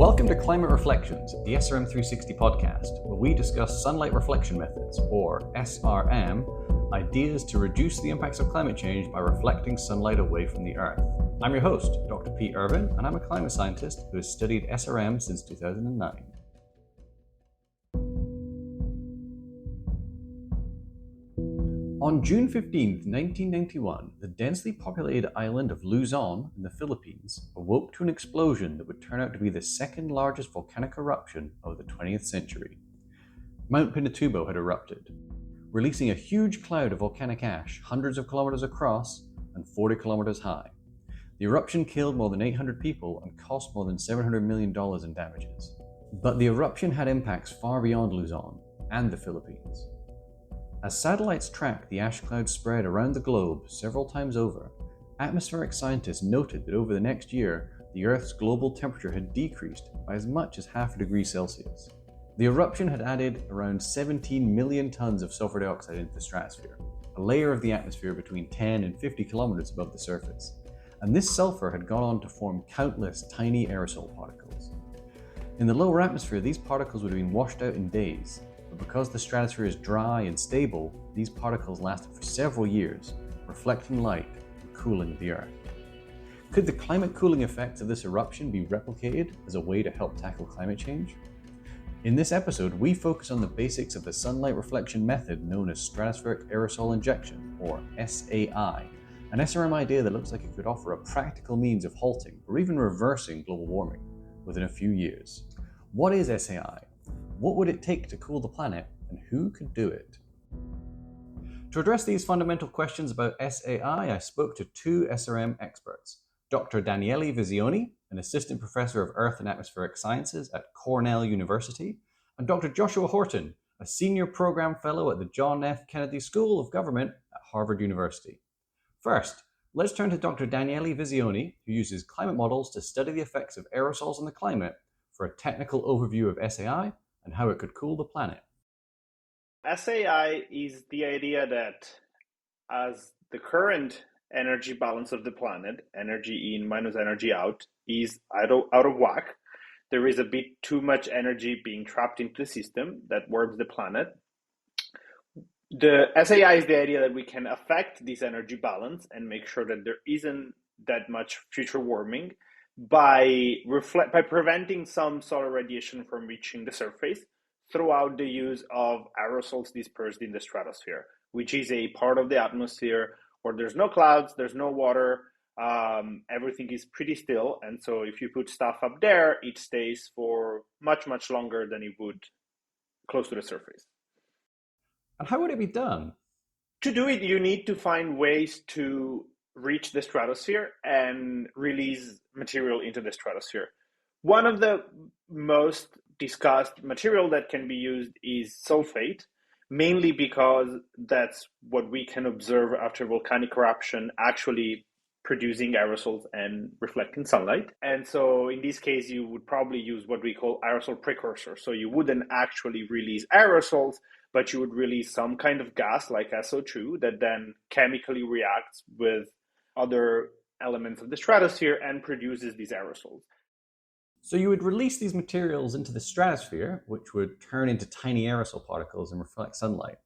Welcome to Climate Reflections, the SRM 360 podcast, where we discuss sunlight reflection methods, or SRM, ideas to reduce the impacts of climate change by reflecting sunlight away from the Earth. I'm your host, Dr. Pete Irvin, and I'm a climate scientist who has studied SRM since 2009. On June 15, 1991, the densely populated island of Luzon in the Philippines awoke to an explosion that would turn out to be the second largest volcanic eruption of the 20th century. Mount Pinatubo had erupted, releasing a huge cloud of volcanic ash hundreds of kilometers across and 40 kilometers high. The eruption killed more than 800 people and cost more than $700 million in damages. But the eruption had impacts far beyond Luzon and the Philippines. As satellites tracked the ash cloud spread around the globe several times over, atmospheric scientists noted that over the next year, the Earth's global temperature had decreased by as much as half a degree Celsius. The eruption had added around 17 million tons of sulfur dioxide into the stratosphere, a layer of the atmosphere between 10 and 50 kilometers above the surface. And this sulfur had gone on to form countless tiny aerosol particles. In the lower atmosphere, these particles would have been washed out in days. But because the stratosphere is dry and stable, these particles lasted for several years, reflecting light and cooling the Earth. Could the climate cooling effects of this eruption be replicated as a way to help tackle climate change? In this episode, we focus on the basics of the sunlight reflection method known as Stratospheric Aerosol Injection, or SAI, an SRM idea that looks like it could offer a practical means of halting or even reversing global warming within a few years. What is SAI? What would it take to cool the planet, and who could do it? To address these fundamental questions about SAI, I spoke to two SRM experts, Dr. Daniele Visioni, an assistant professor of Earth and Atmospheric Sciences at Cornell University, and Dr. Joshua Horton, a senior program fellow at the John F. Kennedy School of Government at Harvard University. First, let's turn to Dr. Daniele Visioni, who uses climate models to study the effects of aerosols on the climate, for a technical overview of SAI and how it could cool the planet. SAI is the idea that as the current energy balance of the planet, energy in minus energy out, is out of whack, there is a bit too much energy being trapped into the system that warms the planet. The SAI is the idea that we can affect this energy balance and make sure that there isn't that much future warming by preventing some solar radiation from reaching the surface throughout the use of aerosols dispersed in the stratosphere, which is a part of the atmosphere where there's no clouds, there's no water, everything is pretty still. And so if you put stuff up there, it stays for much, much longer than it would close to the surface. And how would it be done? To do it, you need to find ways to reach the stratosphere and release material into the stratosphere. One of the most discussed material that can be used is sulfate, mainly because that's what we can observe after volcanic eruption actually producing aerosols and reflecting sunlight. And so in this case, you would probably use what we call aerosol precursor. So you wouldn't actually release aerosols, but you would release some kind of gas like SO2 that then chemically reacts with other elements of the stratosphere and produces these aerosols. So you would release these materials into the stratosphere, which would turn into tiny aerosol particles and reflect sunlight.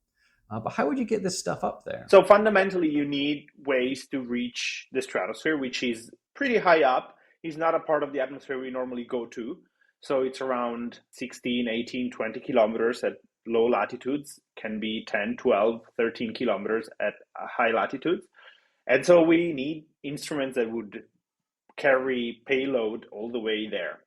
But how would you get this stuff up there? So fundamentally, you need ways to reach the stratosphere, which is pretty high up. It's not a part of the atmosphere we normally go to. So it's around 16, 18, 20 kilometers at low latitudes, can be 10, 12, 13 kilometers at high latitudes. And so we need instruments that would carry payload all the way there.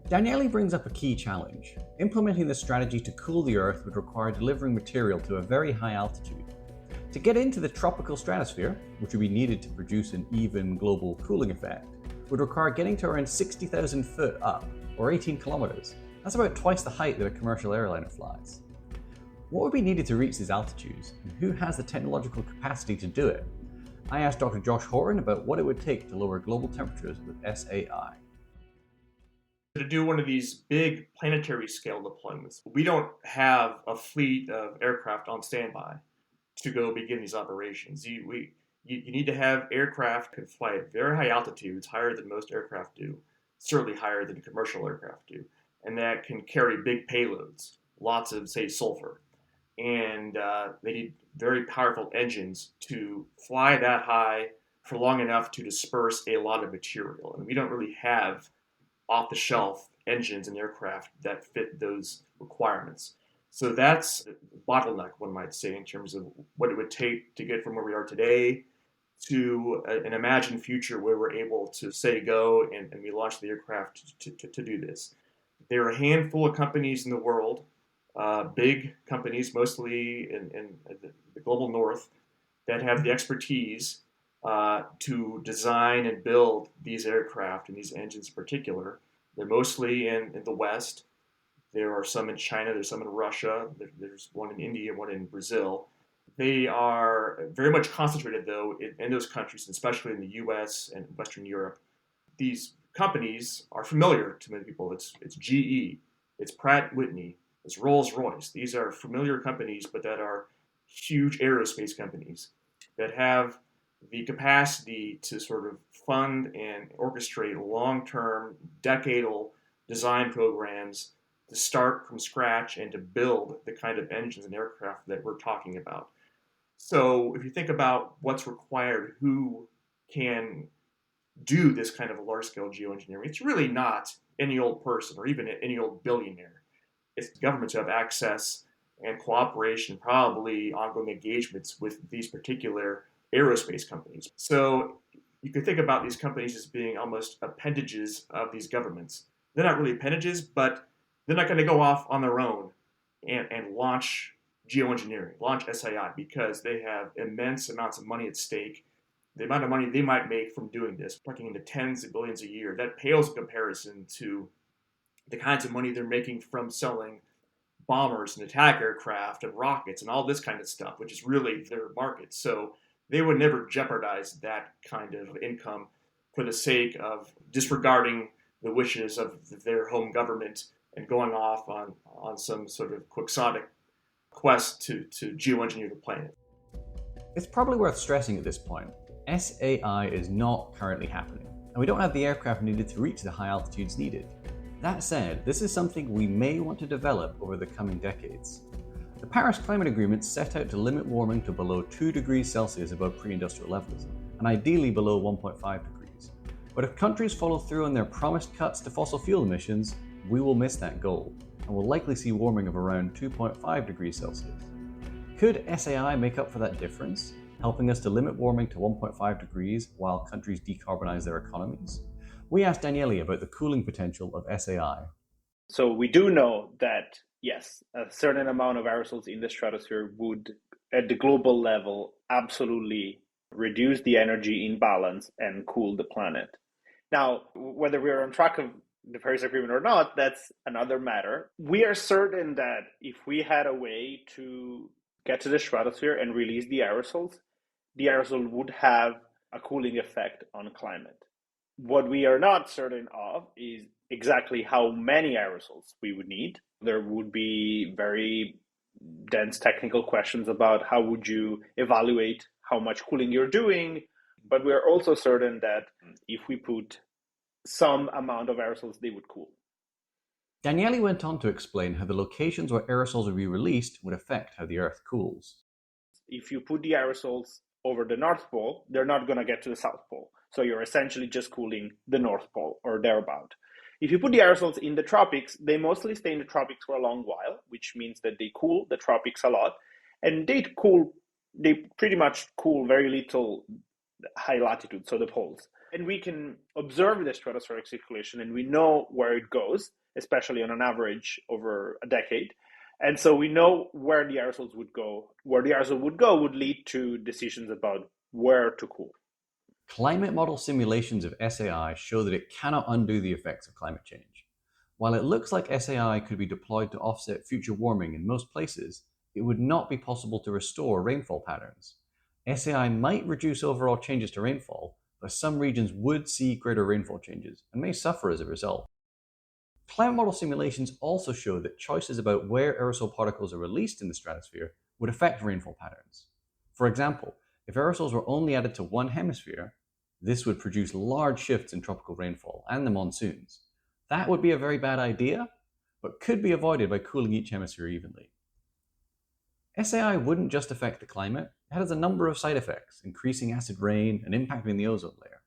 Daniele brings up a key challenge. Implementing this strategy to cool the Earth would require delivering material to a very high altitude. To get into the tropical stratosphere, which would be needed to produce an even global cooling effect, would require getting to around 60,000 foot up, or 18 kilometers. That's about twice the height that a commercial airliner flies. What would be needed to reach these altitudes, and who has the technological capacity to do it? I asked Dr. Josh Horton about what it would take to lower global temperatures with SAI. To do one of these big planetary scale deployments, we don't have a fleet of aircraft on standby to go begin these operations. You need to have aircraft that can fly at very high altitudes, higher than most aircraft do. certainly higher than commercial aircraft do, and that can carry big payloads, lots of, say, sulfur. And they need very powerful engines to fly that high for long enough to disperse a lot of material. And we don't really have off-the-shelf engines and aircraft that fit those requirements. So that's a bottleneck, one might say, in terms of what it would take to get from where we are today to an imagined future where we're able to say go and we launch the aircraft to do this. There are a handful of companies in the world, big companies, mostly in the global north, that have the expertise to design and build these aircraft and these engines in particular. They're mostly in the West. There are some in China, there's some in Russia, there's one in India, one in Brazil. They are very much concentrated, though, in those countries, especially in the US and Western Europe. These companies are familiar to many people. It's GE, it's Pratt Whitney, it's Rolls-Royce. These are familiar companies, but that are huge aerospace companies that have the capacity to sort of fund and orchestrate long-term, decadal design programs to start from scratch and to build the kind of engines and aircraft that we're talking about. So if you think about what's required, who can do this kind of a large-scale geoengineering, it's really not any old person or even any old billionaire. It's governments who have access and cooperation, probably ongoing engagements with these particular aerospace companies. So you could think about these companies as being almost appendages of these governments. They're not really appendages, but they're not going to go off on their own and launch geoengineering, launch SAI, because they have immense amounts of money at stake. The amount of money they might make from doing this, plugging into tens of billions a year, that pales in comparison to the kinds of money they're making from selling bombers and attack aircraft and rockets and all this kind of stuff, which is really their market. So they would never jeopardize that kind of income for the sake of disregarding the wishes of their home government and going off on some sort of quixotic quest to geoengineer the planet. It's probably worth stressing at this point, SAI is not currently happening, and we don't have the aircraft needed to reach the high altitudes needed. That said, this is something we may want to develop over the coming decades. The Paris Climate Agreement set out to limit warming to below 2 degrees Celsius above pre-industrial levels, and ideally below 1.5 degrees. But if countries follow through on their promised cuts to fossil fuel emissions, we will miss that goal, and will likely see warming of around 2.5 degrees Celsius. Could SAI make up for that difference, helping us to limit warming to 1.5 degrees while countries decarbonize their economies? We asked Daniele about the cooling potential of SAI. So we do know that, yes, a certain amount of aerosols in the stratosphere would, at the global level, absolutely reduce the energy imbalance and cool the planet. Now, whether we're on track of the Paris Agreement or not, that's another matter. We are certain that if we had a way to get to the stratosphere and release the aerosol would have a cooling effect on climate. What we are not certain of is exactly how many aerosols we would need. There would be very dense technical questions about how would you evaluate how much cooling you're doing, but we're also certain that if we put some amount of aerosols, they would cool. Daniele went on to explain how the locations where aerosols would be released would affect how the Earth cools. If you put the aerosols over the North Pole, they're not going to get to the South Pole. So you're essentially just cooling the North Pole or thereabout. If you put the aerosols in the tropics, they mostly stay in the tropics for a long while, which means that they cool the tropics a lot. And they pretty much cool very little high latitude, so the poles. And we can observe the stratospheric circulation and we know where it goes, especially on an average over a decade. And so we know where the aerosols would go. Where the aerosol would go would lead to decisions about where to cool. Climate model simulations of SAI show that it cannot undo the effects of climate change. While it looks like SAI could be deployed to offset future warming in most places, it would not be possible to restore rainfall patterns. SAI might reduce overall changes to rainfall, but some regions would see greater rainfall changes and may suffer as a result. Climate model simulations also show that choices about where aerosol particles are released in the stratosphere would affect rainfall patterns. For example, if aerosols were only added to one hemisphere, This would produce large shifts in tropical rainfall and the monsoons. That would be a very bad idea, but could be avoided by cooling each hemisphere evenly. SAI wouldn't just affect the climate, it has a number of side effects, increasing acid rain and impacting the ozone layer.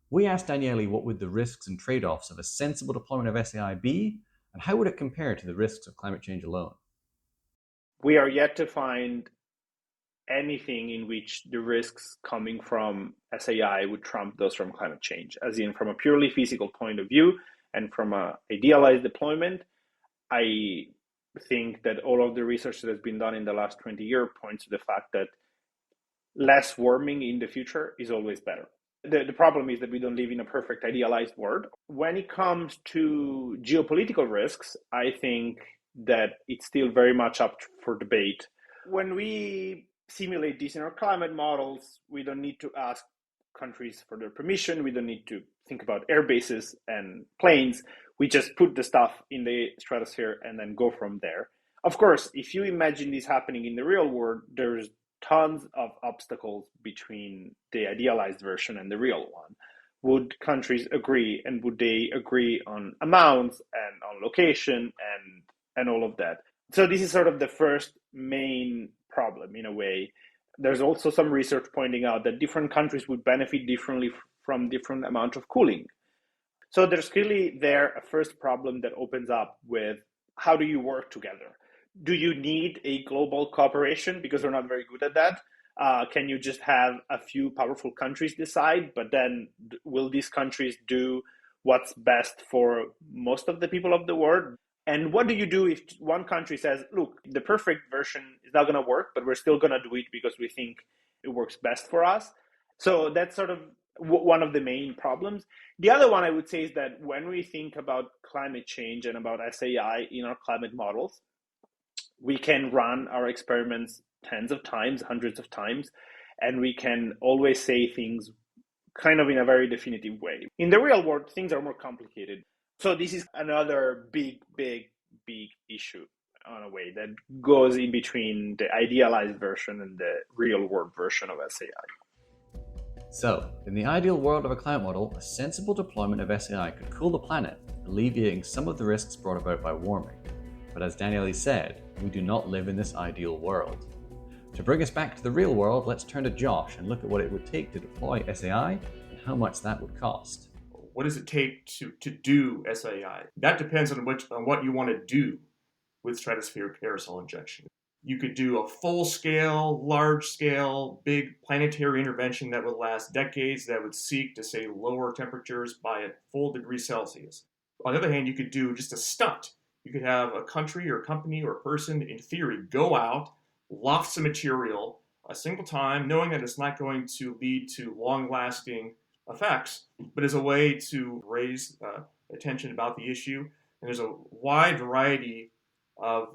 We asked Daniele what would the risks and trade-offs of a sensible deployment of SAI be, and how would it compare to the risks of climate change alone? We are yet to find anything in which the risks coming from SAI would trump those from climate change, as in from a purely physical point of view and from an idealized deployment. I think that all of the research that has been done in the last 20 years points to the fact that less warming in the future is always better. The problem is that we don't live in a perfect idealized world. When it comes to geopolitical risks, I think that it's still very much up for debate. When we simulate this in our climate models, we don't need to ask countries for their permission. We don't need to think about air bases and planes. We just put the stuff in the stratosphere and then go from there. Of course, if you imagine this happening in the real world, there's tons of obstacles between the idealized version and the real one. Would countries agree, and would they agree on amounts and on location and all of that? So this is sort of the first main problem in a way. There's also some research pointing out that different countries would benefit differently from different amount of cooling. So there's clearly there a first problem that opens up with how do you work together? Do you need a global cooperation? Because we're not very good at that. Can you just have a few powerful countries decide, but then will these countries do what's best for most of the people of the world? And what do you do if one country says, look, the perfect version is not going to work, but we're still going to do it because we think it works best for us? So that's sort of one of the main problems. The other one I would say is that when we think about climate change and about SAI in our climate models, we can run our experiments tens of times, hundreds of times, and we can always say things kind of in a very definitive way. In the real world, things are more complicated. So this is another big issue on a way that goes in between the idealized version and the real world version of SAI. So, in the ideal world of a climate model, a sensible deployment of SAI could cool the planet, alleviating some of the risks brought about by warming. But as Daniele said, we do not live in this ideal world. To bring us back to the real world, let's turn to Josh and look at what it would take to deploy SAI and how much that would cost. What does it take to do SAI? That depends on what you want to do with stratospheric aerosol injection. You could do a full-scale, large-scale, big planetary intervention that would last decades, that would seek to, say, lower temperatures by a full degree Celsius. On the other hand, you could do just a stunt. You could have a country or a company or a person, in theory, go out, loft some material a single time, knowing that it's not going to lead to long-lasting effects, but as a way to raise attention about the issue. And there's a wide variety of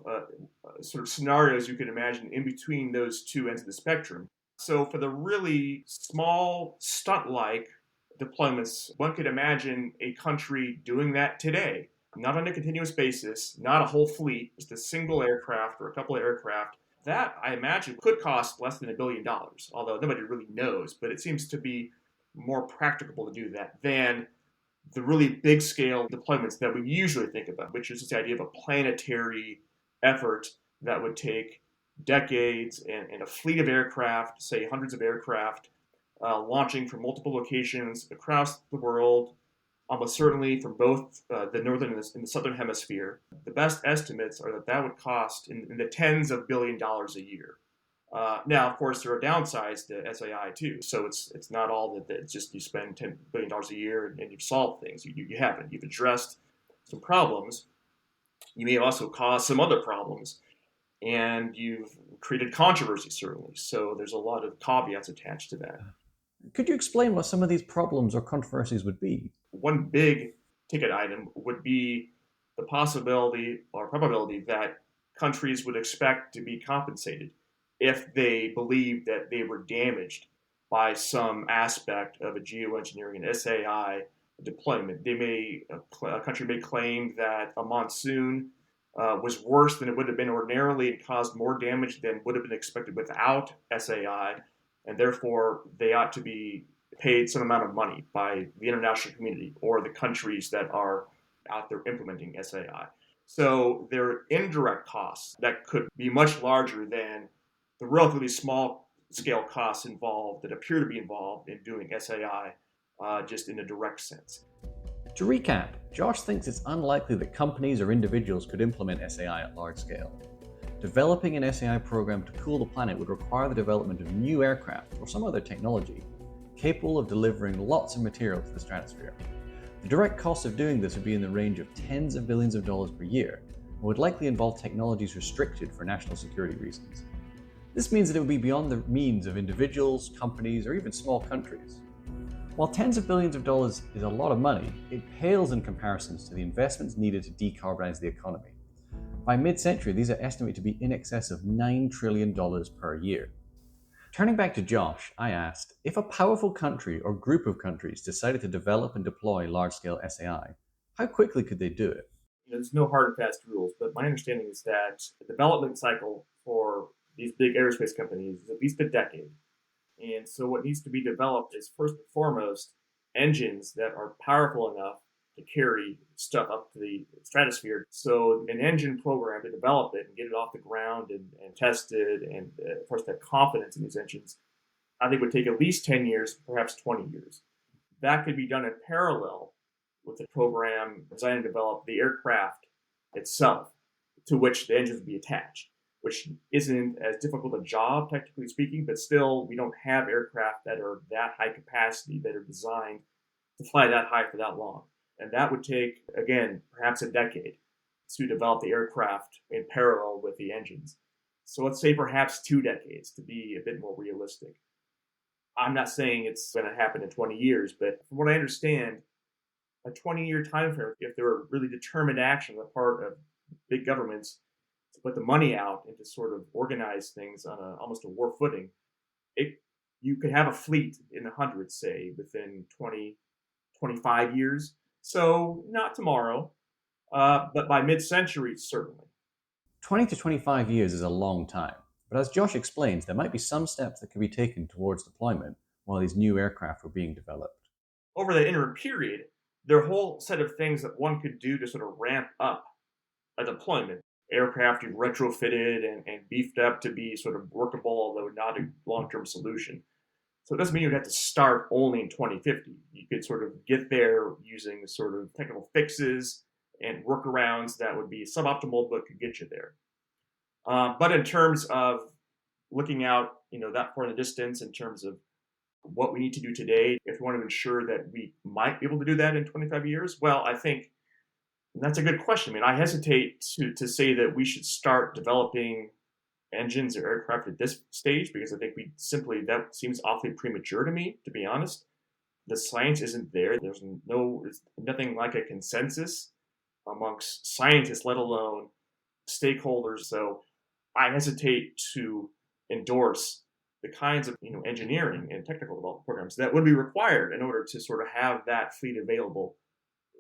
sort of scenarios you can imagine in between those two ends of the spectrum. So for the really small stunt-like deployments, one could imagine a country doing that today, not on a continuous basis, not a whole fleet, just a single aircraft or a couple of aircraft. That, I imagine, could cost less than $1 billion, although nobody really knows, but it seems to be more practicable to do that than the really big scale deployments that we usually think about, which is this idea of a planetary effort that would take decades and a fleet of aircraft, say hundreds of aircraft, launching from multiple locations across the world, almost certainly from both the northern and the southern hemisphere. The best estimates are that would cost in the tens of $1 billion a year. Now, of course, there are downsides to SAI too. So it's not all that it's just you spend $10 billion a year and you've solved things. You haven't. You've addressed some problems. You may have also caused some other problems. And you've created controversy, certainly. So there's a lot of caveats attached to that. Could you explain what some of these problems or controversies would be? One big ticket item would be the possibility or probability that countries would expect to be compensated if they believe that they were damaged by some aspect of a geoengineering and SAI deployment. A country may claim that a monsoon was worse than it would have been ordinarily and caused more damage than would have been expected without SAI, and therefore they ought to be paid some amount of money by the international community or the countries that are out there implementing SAI. So there are indirect costs that could be much larger than the relatively small scale costs involved that appear to be involved in doing SAI just in a direct sense. To recap, Josh thinks it's unlikely that companies or individuals could implement SAI at large scale. Developing an SAI program to cool the planet would require the development of new aircraft or some other technology capable of delivering lots of material to the stratosphere. The direct cost of doing this would be in the range of tens of billions of dollars per year and would likely involve technologies restricted for national security reasons. This means that it would be beyond the means of individuals, companies, or even small countries. While tens of billions of dollars is a lot of money, it pales in comparisons to the investments needed to decarbonize the economy. By mid-century, these are estimated to be in excess of $9 trillion per year. Turning back to Josh, I asked, if a powerful country or group of countries decided to develop and deploy large-scale SAI, how quickly could they do it? There's no hard and fast rules, but my understanding is that the development cycle for these big aerospace companies is at least a decade. And so what needs to be developed is first and foremost engines that are powerful enough to carry stuff up to the stratosphere. So an engine program to develop it and get it off the ground and test it and, of course, have confidence in these engines, I think would take at least 10 years, perhaps 20 years. That could be done in parallel with the program designed to develop the aircraft itself to which the engines would be attached, which isn't as difficult a job, technically speaking, but still we don't have aircraft that are that high capacity, that are designed to fly that high for that long. And that would take, again, perhaps a decade to develop the aircraft in parallel with the engines. So let's say perhaps 2 decades to be a bit more realistic. I'm not saying it's going to happen in 20 years, but from what I understand, a 20-year time frame, if there were really determined action on the part of big governments to put the money out and to sort of organize things on almost a war footing, you could have a fleet in the hundreds, say, within 20, 25 years. So not tomorrow, but by mid-century, certainly. 20 to 25 years is a long time, but as Josh explains, there might be some steps that could be taken towards deployment while these new aircraft were being developed. Over the interim period, there are a whole set of things that one could do to sort of ramp up a deployment. Aircraft you've retrofitted and beefed up to be sort of workable, although not a long-term solution. So it doesn't mean you'd have to start only in 2050. You could sort of get there using sort of technical fixes and workarounds that would be suboptimal, but could get you there. But in terms of looking out, that far in the distance, in terms of what we need to do today, if we want to ensure that we might be able to do that in 25 years, well, I think that's a good question. I mean, I hesitate to say that we should start developing engines or aircraft at this stage because I think that seems awfully premature to me, to be honest. The science isn't there. There's nothing like a consensus amongst scientists, let alone stakeholders. So I hesitate to endorse the kinds of engineering and technical development programs that would be required in order to sort of have that fleet available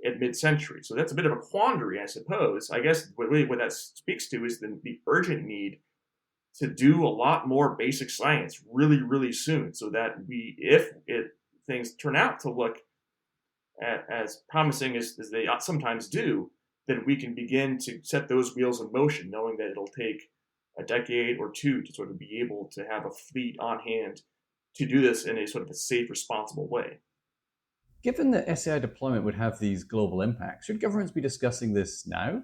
at mid-century. So that's a bit of a quandary, I suppose. I guess what that speaks to is the urgent need to do a lot more basic science really, really soon, so that things turn out to look as promising as they sometimes do, then we can begin to set those wheels in motion, knowing that it'll take a decade or two to sort of be able to have a fleet on hand to do this in a sort of a safe, responsible way. Given that SAI deployment would have these global impacts, should governments be discussing this now?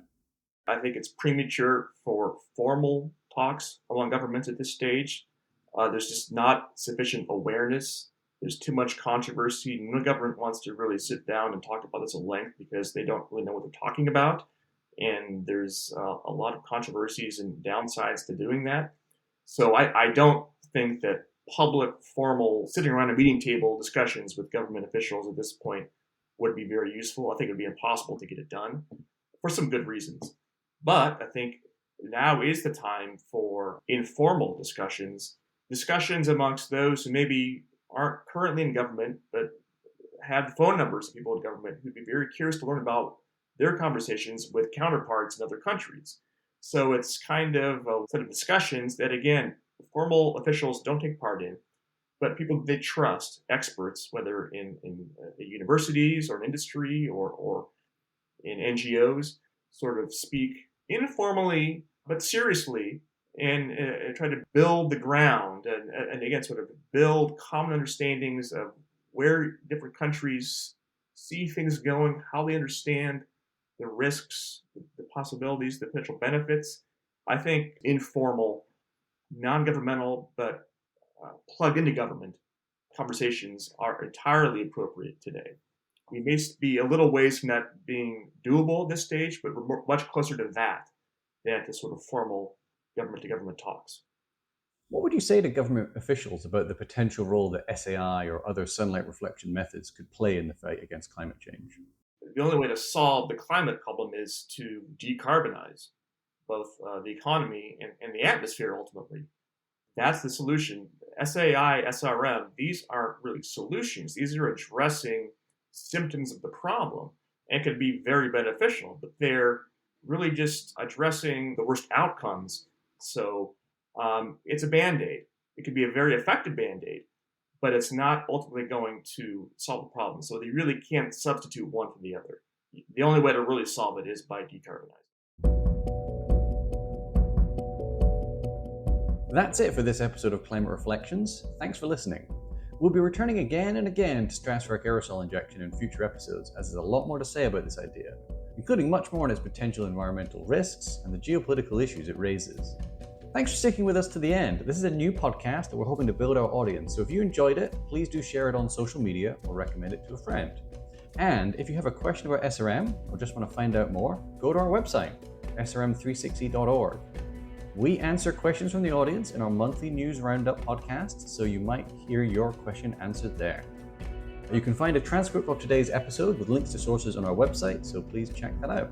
I think it's premature for formal talks among governments at this stage. There's just not sufficient awareness. There's too much controversy. No government wants to really sit down and talk about this at length because they don't really know what they're talking about. And there's a lot of controversies and downsides to doing that. So I don't think that public, formal, sitting around a meeting table discussions with government officials at this point would be very useful. I think it would be impossible to get it done for some good reasons. But I think now is the time for informal discussions amongst those who maybe aren't currently in government, but have phone numbers of people in government who'd be very curious to learn about their conversations with counterparts in other countries. So it's kind of a set of discussions that, again, formal officials don't take part in, but people they trust, experts, whether in universities or in industry or in NGOs, sort of speak informally but seriously and try to build the ground and again sort of build common understandings of where different countries see things going, how they understand the risks, the possibilities, the potential benefits. I think informal, non-governmental, but plugged into government conversations are entirely appropriate today. We may be a little ways from that being doable at this stage, but we're much closer to that than to sort of formal government-to-government talks. What would you say to government officials about the potential role that SAI or other sunlight reflection methods could play in the fight against climate change? The only way to solve the climate problem is to decarbonize both the economy and the atmosphere ultimately. That's the solution. SAI, SRM, these aren't really solutions. These are addressing symptoms of the problem and can be very beneficial, but they're really just addressing the worst outcomes. So it's a Band-Aid. It could be a very effective Band-Aid, but it's not ultimately going to solve the problem. So they really can't substitute one for the other. The only way to really solve it is by decarbonizing. That's it for this episode of Climate Reflections. Thanks for listening. We'll be returning again and again to stratospheric aerosol injection in future episodes, as there's a lot more to say about this idea, including much more on its potential environmental risks and the geopolitical issues it raises. Thanks for sticking with us to the end. This is a new podcast that we're hoping to build our audience, so if you enjoyed it, please do share it on social media or recommend it to a friend. And if you have a question about SRM or just want to find out more, go to our website, srm360.org. We answer questions from the audience in our monthly news roundup podcast, so you might hear your question answered there. You can find a transcript of today's episode with links to sources on our website, so please check that out.